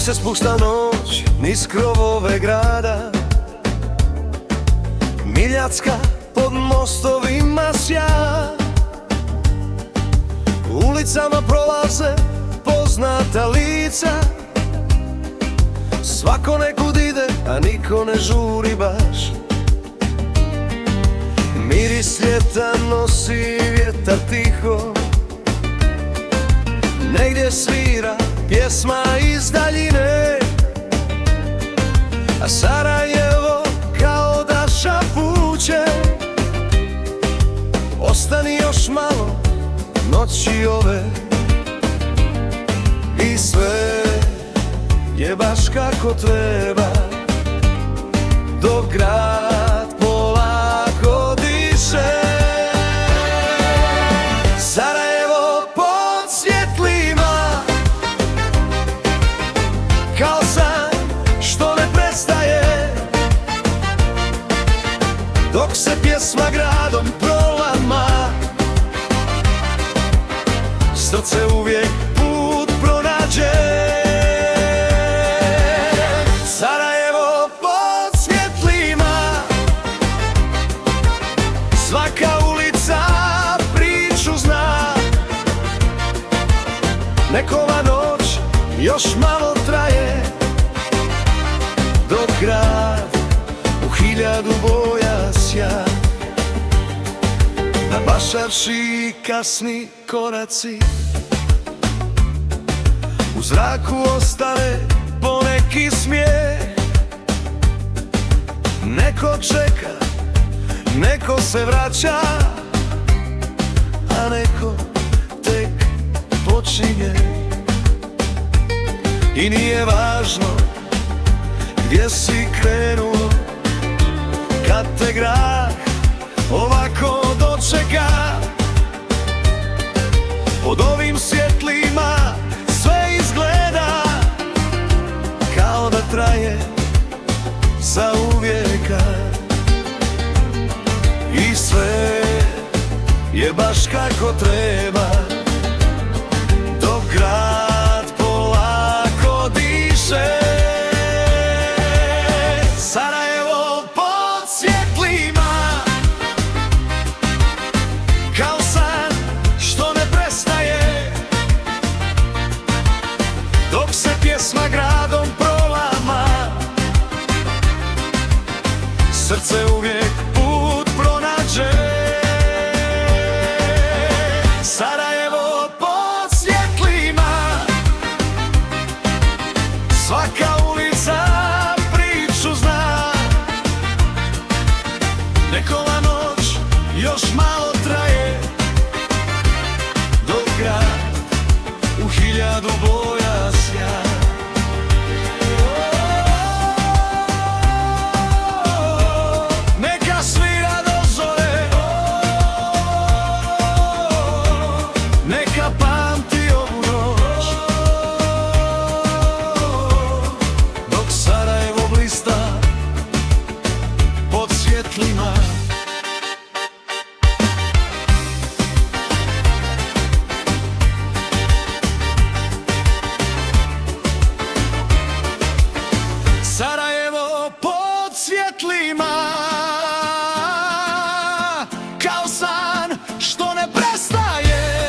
se spušta noć niz krovove grada, Miljacka pod mostovima sja. Ulicama prolaze poznata lica, svako nekud ide, a niko ne žuri baš. Miris ljeta nosi vjetar tiho, negdje svira pjesma iz daljine, a Sarajevo kao da šapuće. Ostani još malo noći ove i sve je baš kako treba, dok grad polako diše. Sarajevo pod svjetlima, kao san što ne prestaje, dok se pjesma gradom prolama. Srce uvijek put pronađe. Sarajevo pod svjetlima, svaka ulica priču zna. Nekova noć još malo traje, dok grad u 1000 boja sja. Na Bašarši kasni koraci, u zraku ostane poneki smijeh. Neko čeka, neko se vraća, a neko tek počinje. I nije važno gdje si krenuo, kad te grad ovako dočeka. Pod ovim svjetlima sve izgleda kao da traje zauvijeka, i sve je baš kako treba, dok grad polako diše. Sarajevo pod svjetlima, kao san što ne prestaje, dok se pjesma gradom prolama. Srce uvijek put pronađe. Sarajevo pod svjetlima, svaka ulica priču zna. Nekova noć još malo traje, dok grad u 1000 boja sja. Neka svira do zore, neka pamti ovu noć, dok Sarajevo blista pod svjetlima. Sarajevo pod svjetlima, kao san što ne prestaje,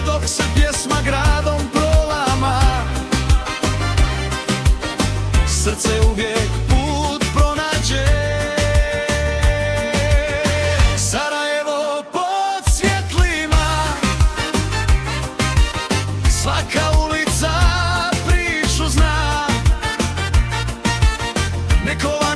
dok se pjesma gradom prolama. Srce uvijek put pronađe. Sarajevo pod svjetlima, svaka ulica priču zna. Nekova